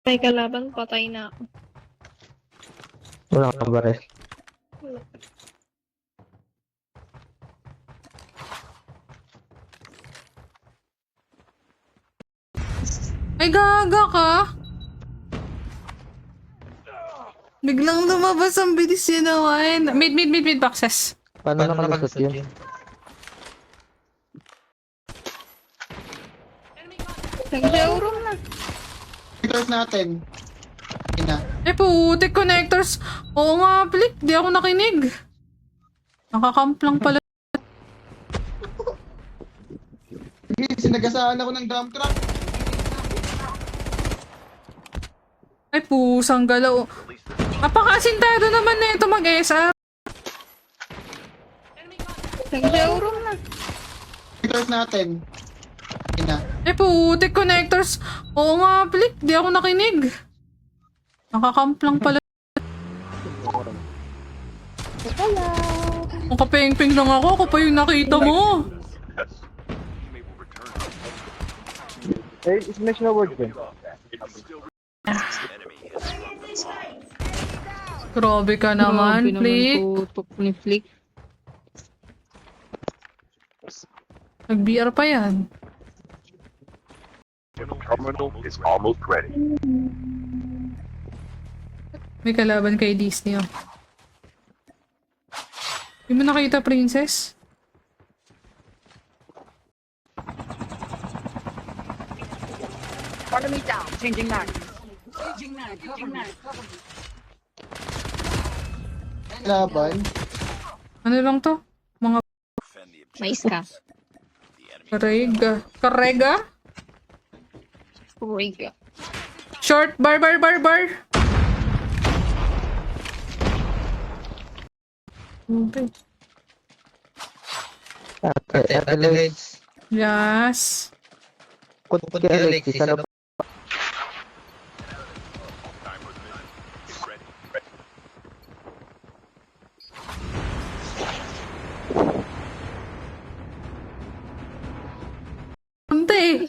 May kalaban, patay na ako. Wala kang baril. Ay, gaga ka? Biglang lumabas ang bilis yun naman. Mid boxes. Paano nakalusot yun? Nag-euro na. Connectors natin. Ina. Putik connectors. Oo nga, Flick. Di ako nakinig. Nakakamp lang pala. Sige, sinagasaan ako ng dump truck. Ay, pusang galaw. Napakasintado naman na ito mag-SR. Nag-euro na. Connectors natin. Ina. Putik connectors. Oo nga, Flick. Di ako nakinig. Nakakamp lang pala. Ang kapeng-peng lang ako pa yung nakita mo. Eh, smash na word din. Grabe ka naman, Flick. Tutok ni Flick. Nag-BR pa yan. Terminal is almost ready. May kalaban kay Disney, oh. Di mo nakita, princess? Enemy down. Changing mag. Laban. Ano lang to? Mga Mais ka. karega. Karega? Riga. Short, bar. Okay. Ate Legs. Yes. Kung kay Alexis, ano ba? Hindi.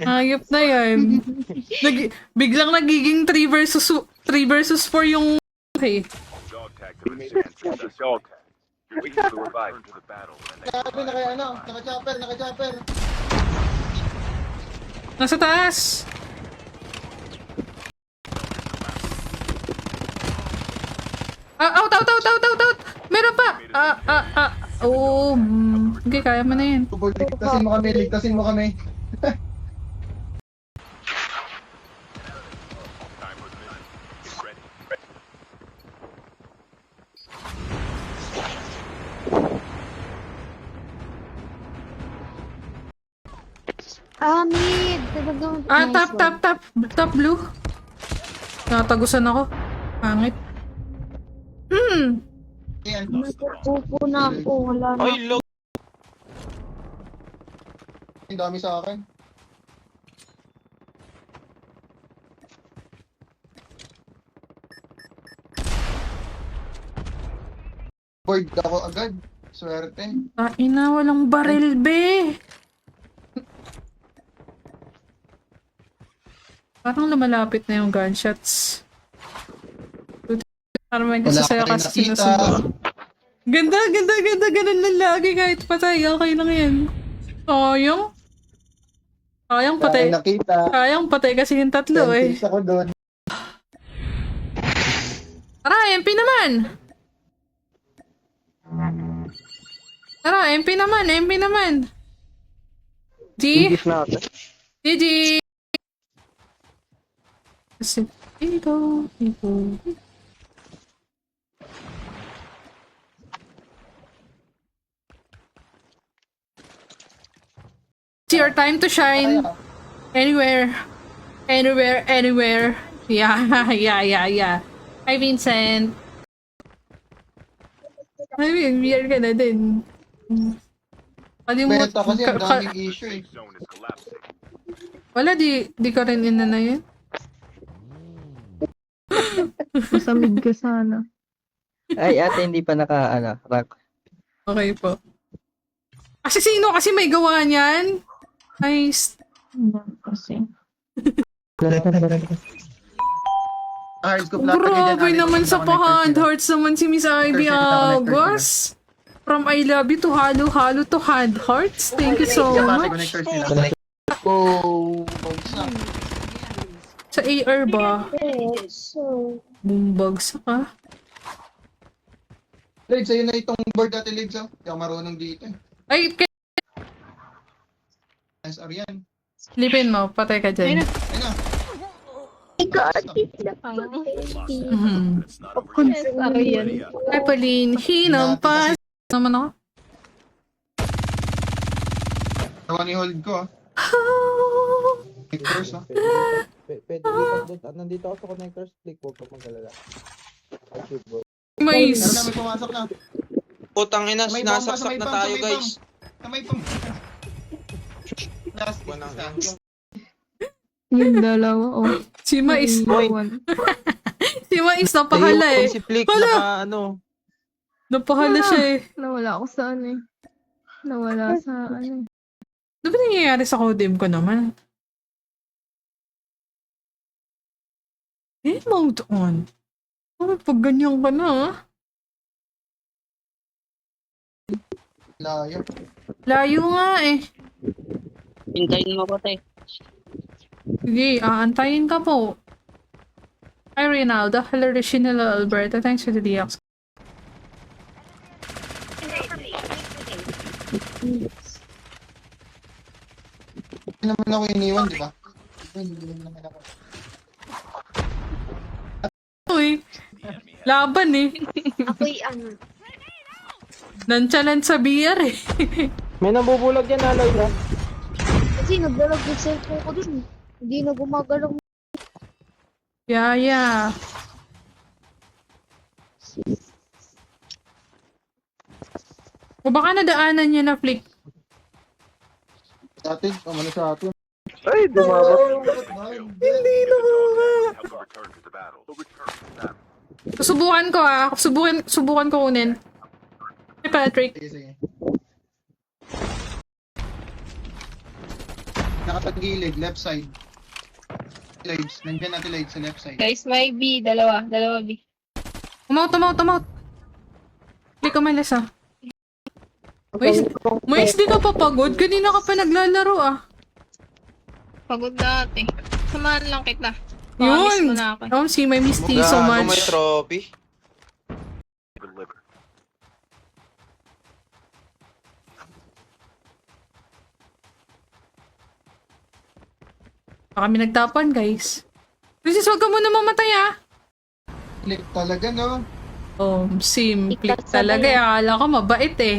Hayop na yan. Biglang nagiging 3 versus 4 yung... Okay. Dog tag to the stand. Dog tag. Wait for the revive to the battle. Sabi na kaya ano, naka-chopper. Nasa taas. Out. Meron pa. Oh, okay, kaya mo na yan. Ligtasin mo kami. Mid. Talagang... Top blue. Natagusan ako. Pangit. Ayan. Natutupo na ako. Wala na. Ang dami sa akin. Board ako agad. Swerte. Ina, walang baril, be. Parang lumalapit na yung gunshots. Parang may Wala nasasaya ka rin kasi nakita. sinusunod. Ganda. Ganun lang lagi kahit patay. Okay lang yan. Sayang. Sayang patay. Nakita. Sayang patay kasi yung tatlo eh. Ako doon. Tara, MP naman! Tara, MP naman! G? English na ate. GG! Kasi, ito. It's your time to shine. Anywhere. Yeah. Hi, Vincent. Ay, weird ka na din. Beta kasi ang daming issue eh. Zone is collapsing. Wala, di ka rin ina na yun. Masamid ka sana. Ay, ate, hindi pa rank. Okay po. Kasi sino kasi may gawa niyan? Ay, Kasi. Hard scope lahat kayo dyan. Grabe naman sa pa-hand hearts naman si Miss Ivy Connector sila. Agos. From I love you to halo-halo to hand hearts. Thank you so Yung pati much. connector sila. Oh, bagsak. Sa AR ba? So, Bumbagsak ah. Lids, ayun na itong board natin, Lids. Oh. Hindi ako marunong dito. Ay, SR yan. lipin mo. Patay ka dyan. Ayun na. my God, Mhm. It's not over yet. Arian. Ay, Pauline. Hinampas. Naman ako. Tawa ni hold ko. Connectors, no? Pwede lipat doon. Nandito ako sa connectors. Click, huwag ka mag-alala. Mais. Meron na, may pumasok na. Putang ina, May bomba, nasaksak may na bomb, tayo may guys. May pang. Last Walang isa. Yung dalawa, oh. Si Mais. One. Si Mais napahala eh. Si Flick, Hala. Napahala siya eh. Nawala ako sa ano eh. Nawala sa ano. Ano ba nangyayari sa Codim ko naman? Mode on. Oh, pag ganyan ka na ah. Layo. Layo nga eh. Hintayin mo ko, te. Sige, aantayin ka po. Hi Rinaldo. Hello Regina Alberta. Thanks for the DX. Hindi naman ako iniwan, di ba? Hindi naman ako. Uy, laban eh. Ako'y ano. Nonchalant sa BR eh. May nabubulag yan, Aloy, ha? Kasi nagdalag yung cellphone ko dun. Hindi na gumagalaw. Yeah. O baka nadaanan niya na Flick. Sa atin, pamana sa atin. Ay, dumabot. Hindi na Help them return to the battle. They'll return to the battle. Subukan ko ah. Subukan ko kunin. Hey Patrick. Sige, sige. Nakatagilid, left side. Lights, nandiyan natin lights sa left side. Guys, may B. Dalawa B. Umaut. Flick umalis ah. Mais, di ka pa pagod? Kanina ka pa naglalaro ah. Pagod na ate. Samahan lang kita. Promise Yun. mo na ako. Si my miss tea so Gago, may much. trophy. Deliver. Baka kami nagtapan guys. Princess, wag ka muna mamatay ah. Click talaga, no? Sim, Ikat Flick sa talaga eh. Akala ko mabait eh.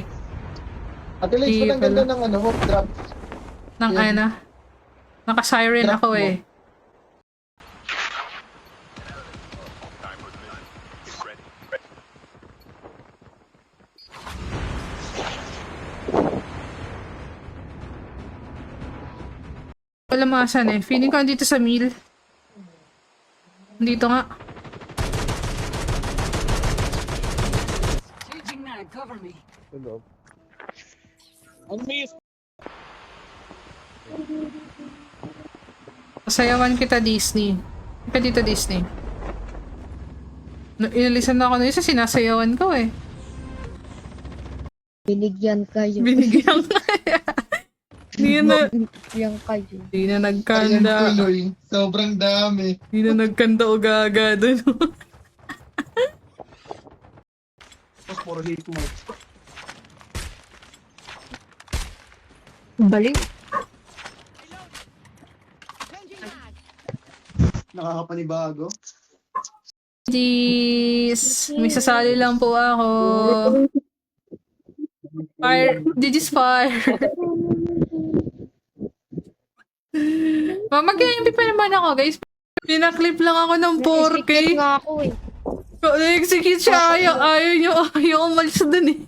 Ate Lights, Hindi ba't ang ganda pala. ng ano, hook drop? Nang Yan. ana. Naka-siren Drop ako mo. eh. Time for the mission. Get ready. Wala maasan eh. Feeling ko andito sa meal. Dito nga. Tulog. Pasayawan kita Disney. Ka dito Disney. Inalisan na ako na isa, sinasayawan ko eh. Binigyan kayo. Binigyan ka. Hindi na, Binigyan kayo. di na Ayan nagkanda. tuloy. Sobrang dami. Di na nagkanda o gaga dun. Tapos puro hate marks. Balik. Nakakapanibago. Jeez, may sasali lang po ako. Fire, Gigi's fire. Mag-MP pa naman ako, guys. Pinaklip lang ako ng 4K. Nag-execute nga ako eh. Na-execute siya. Ayaw umalis dun eh.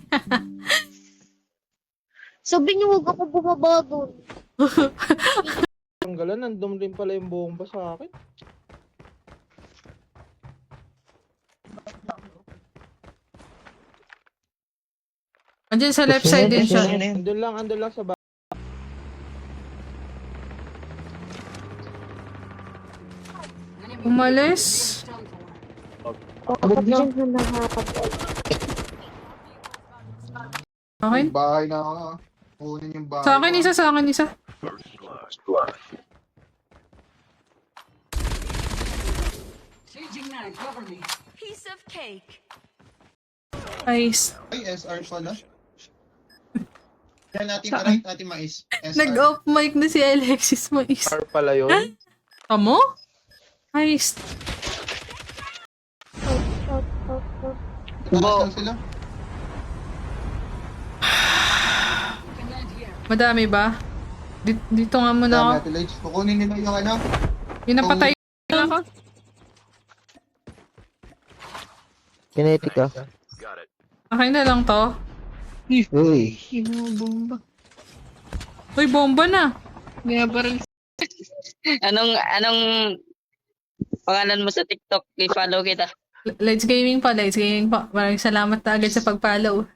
Sabi niyo huwag ako bumaba doon. Ang gala, nandun rin pala yung bomba sa akin. Andiyan sa left side din siya. Andun lang sa Umalis. Abot dyan na lahat. Akin? Bahay na ako. Kunin yung bahay. Sa akin isa, sa akin isa. First blood. Piece of cake. Nice. Ay, SR pala. Yan natin right, natin mais. SR. Nag-off mic na si Alexis Mais. Par pala yun. Tamo? Nice. Taas lang sila. Madami ba? Dito nga muna ako. Natin lights. Kukunin nila yung ano. Yung napatay ako. Kinetic ah. Got it. Akin na lang to. Uy. Bomba. Uy, bomba na. Binabaril. Anong pangalan mo sa TikTok? I-follow kita. Let's Gaming pa, Let's Gaming pa. Maraming salamat na agad sa pag-follow.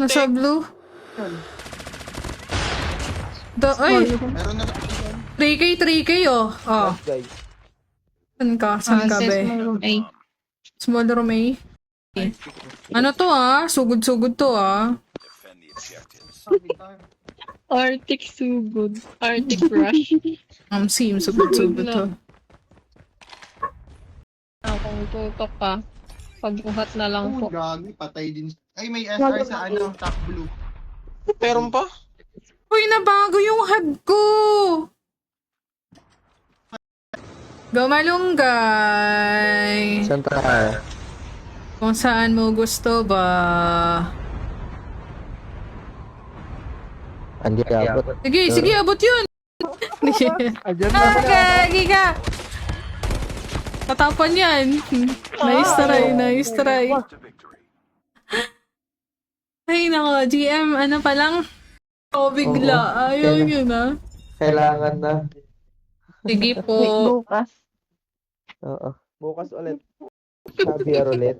Nasa blue. Ay, Meron na. 3K oh. Oh, Guys. saan ka? Saan ka, be? Ay, Small room A. Ano to Sugod-sugod to Defend the objectives. Arctic Sugod. Arctic Rush. Sim, sugod-sugod to. Kung tutok ka, pagbuhat na lang Oh, po. gagi. Patay din. Ay, may SR sa ano, top blue. Meron pa? Uy, nabago yung HUD ko! Gamalunggay! Saan tayo? Kung saan mo gusto ba? Andi abot. Sige, abot yun! Ayan na. Okay, giga! Tatapan yan. Nice try. To victory. Ay, nako, GM, ano pa lang? Bigla. Ayaw yun, Kailangan na. Sige po. Bukas. Oo. Bukas ulit. Javier ulit.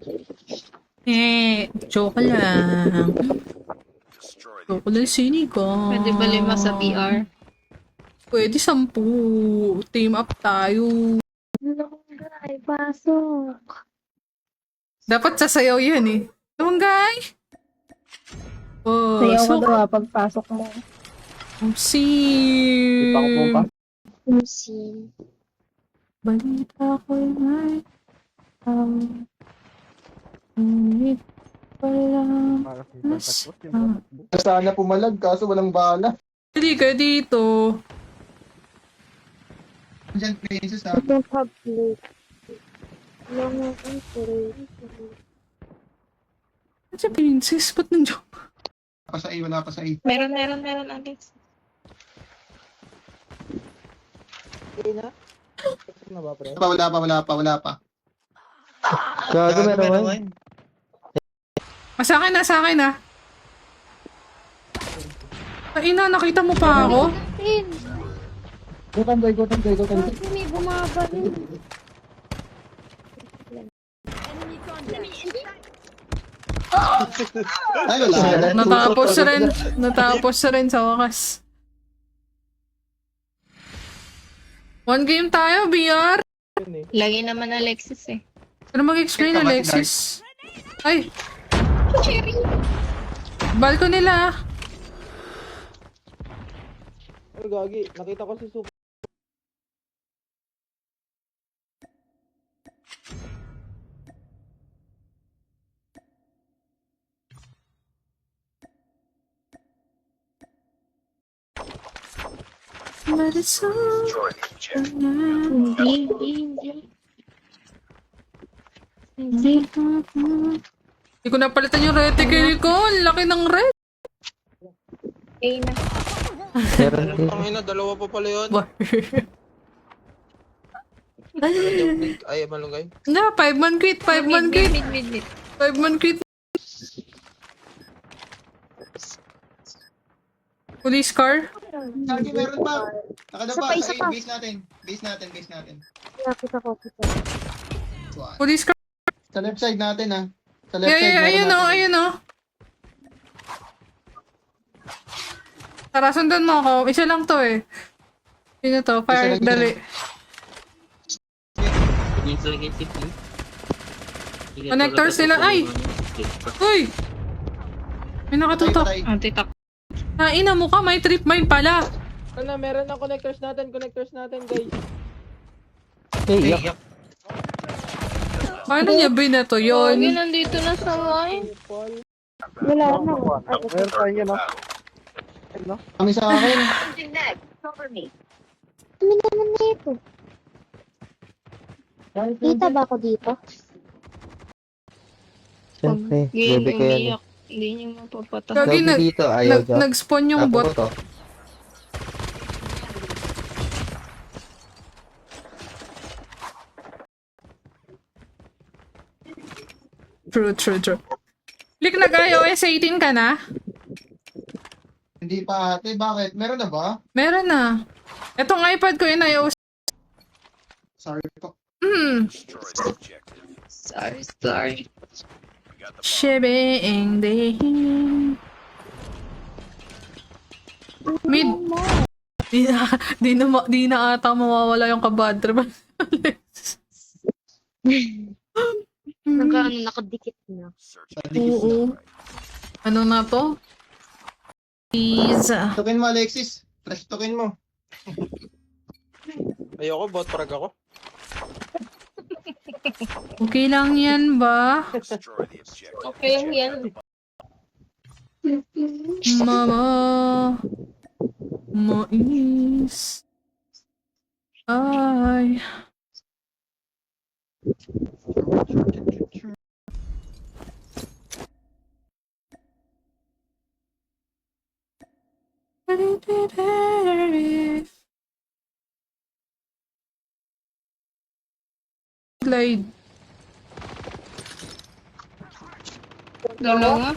Joke lang. Destroy the Joke lang, sinig ka. Pwede ba 5 sa BR? Pwede 10. Team up tayo. Ay, pasok. Dapat sasayaw yan eh. Tumanggay! Oh, Sayaw ko so, daw pagpasok mo. si... Si. Balita ko ay... Ngunit walang... Sana pumalag, kaso walang bala. Hindi ka dito. Diyan, princess ha. Ito public. Lang ang Ano sa princess? Ba't nandiyan? Wala pa sa A. Meron, Alex. Wala pa. Gago meron. Sa akin na. Ay na, nakita mo pa ako? Tin. Gotanday. May bumaba rin. Ay, wala. Natapos rin sa wakas. One game tayo, BR. Lagi naman Alexis eh. Ano mag-explain, Alexis? Ay! Balko nila. Ay, gagi. Nakita ko si Super. Marisol. destroy the objective. Hindi ko napalitan yung reticle ko. Ang laki ng red. Okay na. Meron din. Ang ina, dalawa pa pala yun. Ay, malunggay. Na, 5-man quit. 5-man quit. Mid. 5-man quit. Police car. Lagi meron pa. Nakadapa Isa sa pa. base natin. Nakita ko. Police car. Sa left side natin ha. Sa left side Yeah, meron ayun natin. ayun Tara, sundan mo ako. Isa lang to eh. Sino to? Fire, Isa lang dali. Dito lagi si P. Connector sila. Ay! Uy! May nakatutok. Patay. Antitak. Naina mo ka, may trip mine pala. Ano, meron ng connectors natin guys. Hey, Paano niya binato Yun, yun? nandito na sa line. Wala na. Meron tayo yun, no? No? Kami sa akin. Ano naman na ito? Kita ba ako dito? Siyempre, Game, bebe ko yan. umiyak. Hindi niyo mapapatay. Gagi, Sabi dito, ayaw dyan. nag-spawn yung Ako bot. to. True. Lik, nag-iOS 18 ka na? Hindi pa ate. Bakit? Meron na ba? Meron na. Etong iPad ko yun iOS. Sorry po. Destroy the objective. Sorry. We got the bomb. Shebeng day. Mid. Di na ata mawawala yung kabad trip. Nakadikit na. Search. Oo. Ano na to? Please. Tukin mo, Alexis. Trash tukin mo. Ayoko, bot parag ako. Okay lang yan ba? Destroy the objective. Okay lang yan. Mama. Mais. Ay. Glide. Dalawa.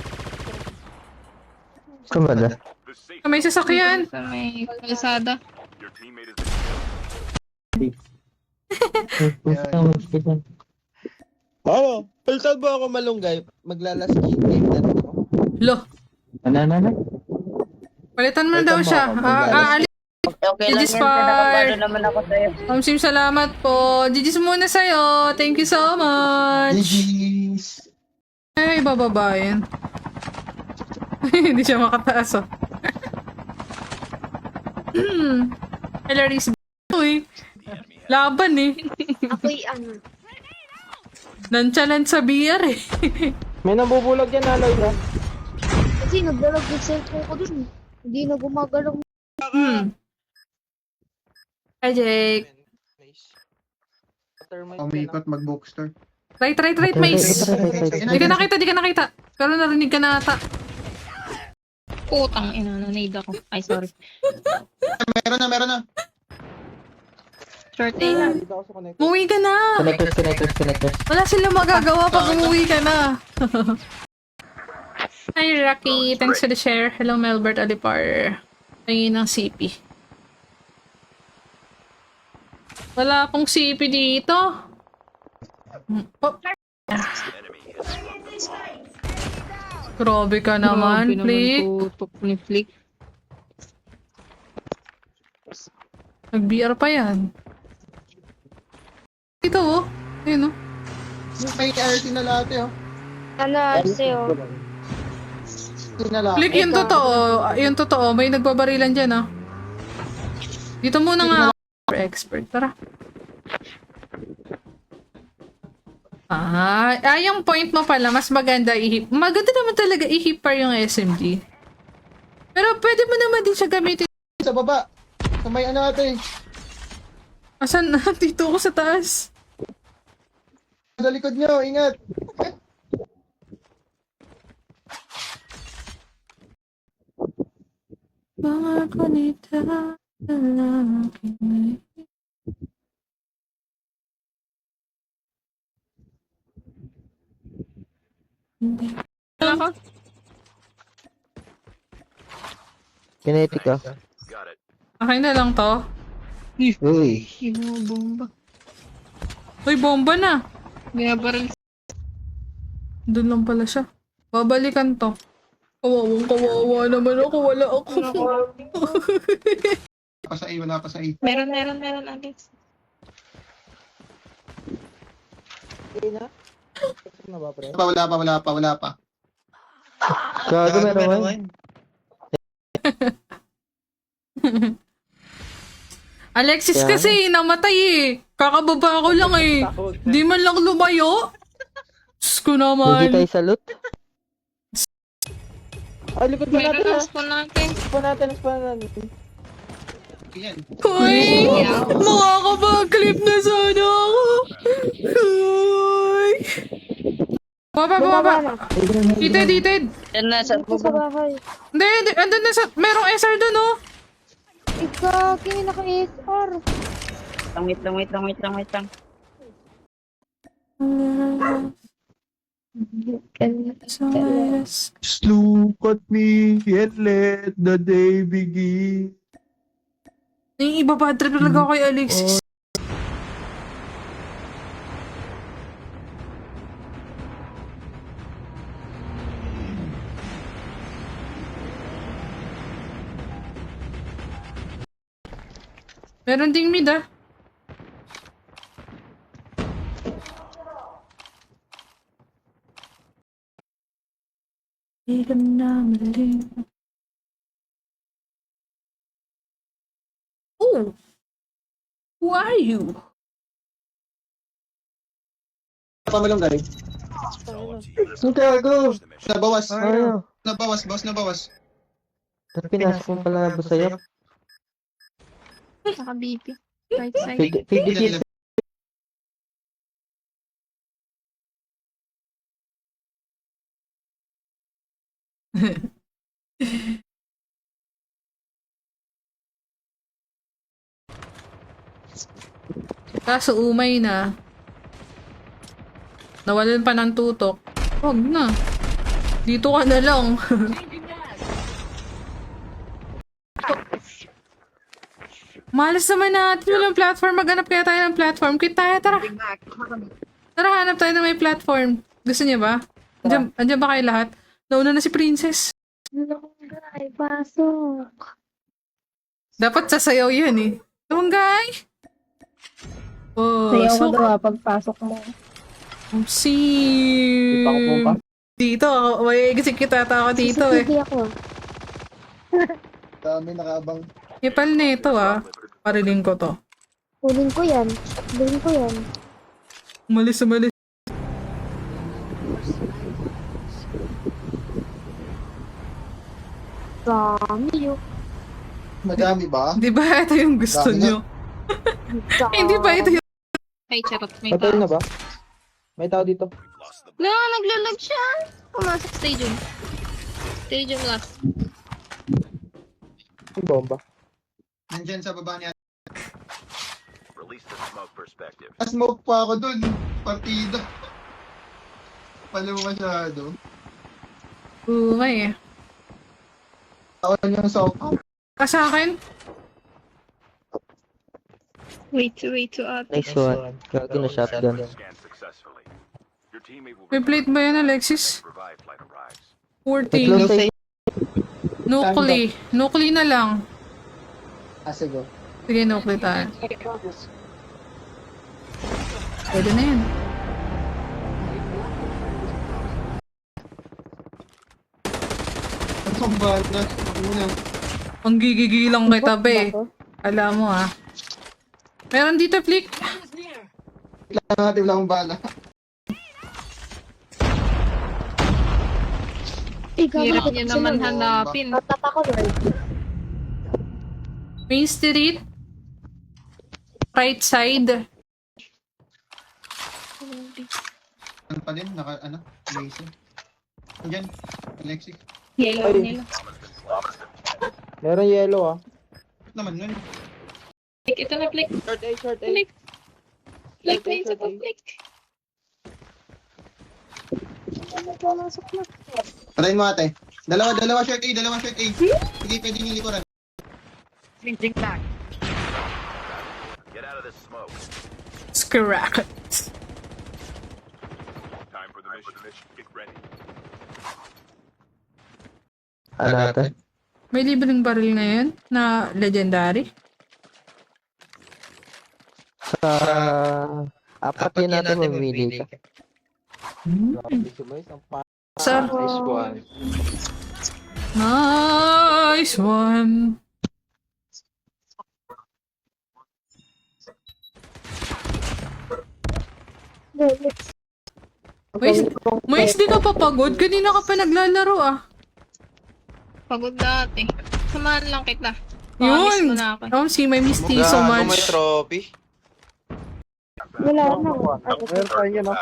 Kamada. The safe. May sasakyan. Sa may kalsada. Your teammate has been killed. Oo. Pulsal ba ako malunggay? Maglalas game na ako. Lo. Ano? Palitan mo na daw siya. Okay lang yan. Dispar. Nakapalo naman ako sa'yo. Sim, salamat po. GG's muna sa'yo. Thank you so much. GG's. Ay, bababayan. Hindi siya makataas, oh. Hilary's uy. Laban, eh. Ako'y ano. Nonchalant sa BR, eh. May nabubulag yan, Aloy, ha? Kasi nagdalag yung cellphone ko dun. Hindi na gumagalaw. Hi, Jake. Nice. Termite Umikot mag-bookstore. Right, Mace. Di ka nakita. Pero narinig ka na ata. Putang ina, nanade ako. Ay, sorry. Meron na. Short A lang. Dito ako sa connector. Umuwi ka na. Connectors. Wala silang magagawa pag umuwi ka na. Hi, Rocky. Thanks for the share. Hello, Melbert Alipar. Tingin ng CP. Wala pong CP dito. Oh. Enemy has sprung the bomb. Grabe ka naman, Flick. Tutok ni Flick. Nag-BR pa yan. Ito, oh. Ayun, oh. May RT na lahat eh. Ano, sa'yo? RT na lahat. Flick, yung totoo. Yung totoo. May nagbabarilan dyan, ah. Dito muna nga ako. Expert. Tara. Yung point mo pala, mas maganda i-hip. Maganda naman talaga i-hipper yung SMG. Pero pwede mo naman din siya gamitin. Sa baba. Sa may ano natin. Asan na? Dito ako sa taas. Sa likod nyo, ingat. Mga kunita lalaki na Ako? Kinetic ka. Got it. Okay na lang to. Uy. Bomba. Uy, bomba na. Binabaril. Doon lang pala siya. Babalikan to. Kawawa naman ako. Wala ako. Wala pa sa A. Meron, Alex. Okay na? Ano na ba, pre? Wala pa. Gago, meron. Alexis kasi, namatay eh. Kakababa ko lang eh. Di man lang lumayo. Diyos ko naman. salute? Ay, likod pa Meron natin ang ha. spawn natin. Spawn natin. Yan. Uy! Makakapag-clip na sana ako. Uy! Baba. Dited. Yan na, sa Ito sa bahay. Hindi, andun na sa, merong SR dun oh. Ikaw, kini naka-ASR. Wait lang. Just look at me and let the day begin. Yung iba bad trip talaga ako kay Alexis. Meron ding mid ah. Ilam na madaling. Oh! Who are you? Pamalong galing. Ang gago! Nabawas. Ano? Nabawas. Pinasok mo pala ba sa'yo? Naka-BP. Right side. Pigit. Kaso umay na. Nawalan pa ng tutok. Huwag na. Dito ka na lang. Malas naman natin. Walang platform. Maghanap kaya tayo ng platform. Kita tayo. Tara. Tara, hanap tayo ng may platform. Gusto niya ba? Andiyan ba kayo lahat? Nauna na si Princess. Lunggay, pasok. Dapat sasayaw yan eh. Lunggay! Oh, Sayaw ko so, daw pagpasok mo. si... Dito, may kasi kita ako dito eh. Hindi ako. Dami nakabang. Ipal na ito ah. Pariling ko to. Kunin ko yan. Umalis. Dami yun. Madami ba? Di ba ito yung gusto Dami na. nyo? Hindi ba ito yung... Ay, charot. May Patay tao. na ba? May tao dito. No, naglalag siya. Pumasok stadium. Stadium last. May bomba. Nandyan sa baba niya. Release the smoke perspective. Smoke pa ako dun. Partida. Palo masyado. Umay eh. Taon yung sock. Sa akin? Wait to ate. Nice one. Gago na shotgun. Scan successfully. Your teammate will May plate ba yan, Alexis? revive flight arrives. 14. Nuclei na lang. Sige. Sige, nuclei tayo. Pwede na yan. Ang bala. Una. Ang gigigilang kita, be. Alam mo ah. Meron dito, Flick. Lang natin lang bala. Hirap niya naman hanapin. Tatapa ko doon. Main Street. Right side. Ano pa din? Laser. Nandyan. Alexis. Yellow nila. Meron yellow ah. Naman nun. Ito na, Flick. Short A. Flick. Flick, may isa pa, Flick. Pumasok na. Patayin mo ate. Dalawa short A. Sige, pwede nyo likuran. Get out of this smoke. Scracked. Time for the mission. Get ready. Ano natin? May libreng baril ngayon na legendary. Sa apat yun natin mamili ka. Grabe si Moise, ang Sir, nice one. nice one. Mais, di ka pa pagod? Kanina ka pa naglalaro ah. Pagod na ate. Samahan lang kita. Mamiss Yun! mo na ako. Oh, si may miss tea so Gago, may much. trophy. Wala na. Meron tayo yun, no?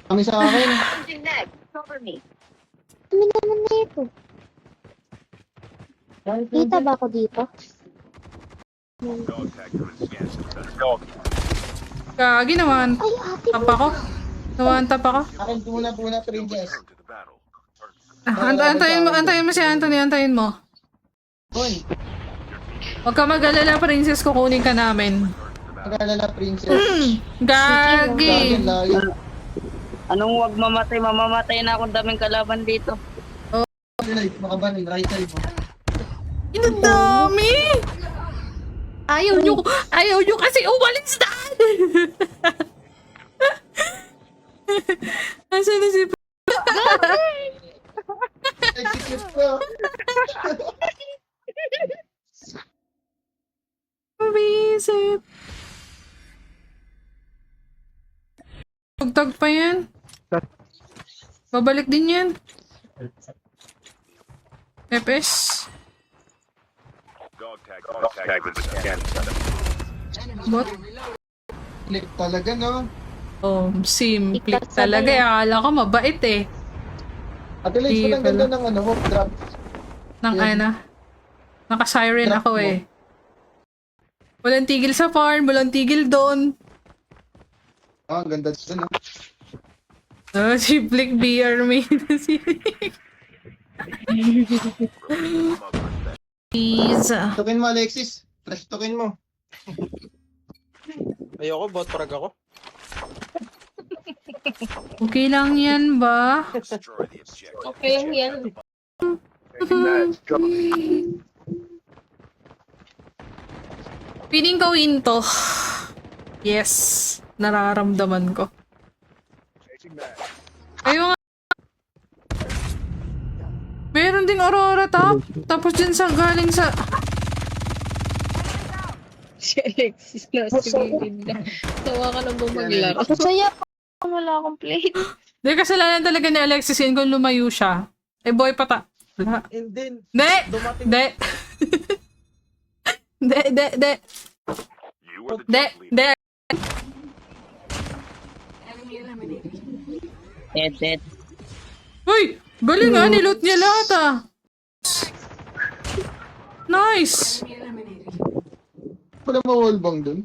Kami sa akin. Ano naman na ito? Kita ba ako dito? Dog tag to scan. Dog. Kagi naman. Ay, ate. Tap ako. Nawantap ako. Akin puna, princess. Return to the battle. Antayin mo si Anthony, antayin mo. Hoy, Huwag ka mag-alala, princess, kukunin ka namin. mag-alala, princess. Gagi! Layo. Anong wag mamatay? Mamamatay na akong daming kalaban dito. Right, makabanin, right side mo. Ang dami! Ayaw nyo kasi umalis na! Asan na si Execute ko. Visit? Tugtog pa yan. Babalik din yan. Pepes. Dog tag to scan. Bot. Click talaga, no? Oh, simple talaga. Akala ko mabait eh. Ate Lex, Di ba't ang ganda pala. ng ano, hook drop? Nang Yan. ana. Naka-siren Drop ako mo. eh. Walang tigil sa farm, walang tigil doon. Oh, ang ganda dito, no? Oh, si Blick BR may Please. Tukin mo, Alexis. Fresh tukin mo. Ayoko, bot frag ako. Okay lang yan ba? Destroy the objective. Okay lang yan. Piling ko win to. Yes. Nararamdaman ko. Ayun nga. Meron ding Aurora top. Tapos dyan sa galing sa... Si Alexis na si Bibida. Tawa ka na ba maglaro? Masaya pa. Wala akong plate. Di kasalanan talaga ni Alexis yun kung lumayo siya. Eh boy pata. Wala. And then, De! dumating De! De! You were the De! top leader. De! Dead. Uy! Galing ah! Niloot niya lahat ah! Nice! Wala ma-wallbang dun.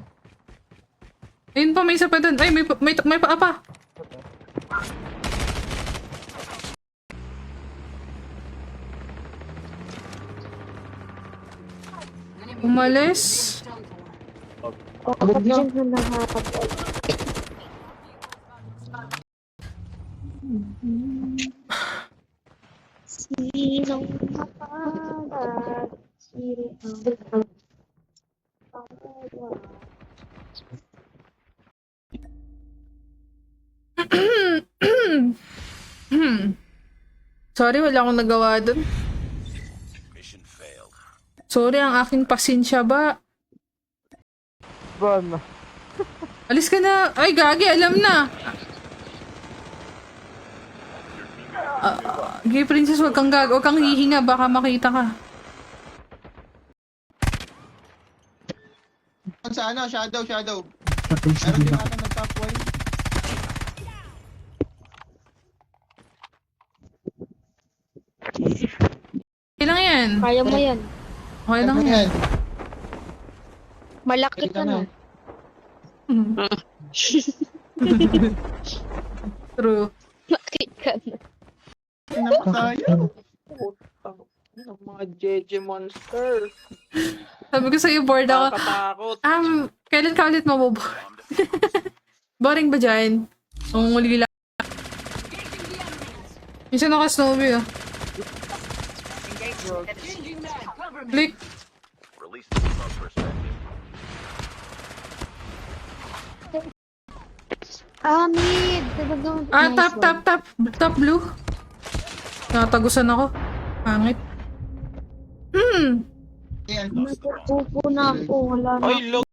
Ayun pa, may isa pa dun. Ay, may pa pa. Umalis. Abog na. Diyan na nakakapag. Sinong makalat? Sinong Sorry, wala akong nagawa dun. Mission failed. Sorry, ang aking pasensya ba? Ban. Alis ka na. Ay, gagi, alam na. Gay princess, wag kang hihinga, baka makita ka. Sa ano, shadow. Meron din ata ng top 1. Okay lang yan. Kaya mo yan. Okay lang Ano yan. yan? Malaki ka na. True. Malaki ka na. Ano tayo? ang mga JJ monster. Sabi ko sa'yo, bored ako. Nakatakot. Kailan ka ulit maboboard? Boring ba dyan? Ang muli lang. Minsan naka-snowy ah. Changing mag. Cover me. Click. Release the remote perspective. Mid. Talagang Top, top, top. Top blue. Natagusan ako. Pangit. Ayan. Natutupo na ako. Wala na. Ay, log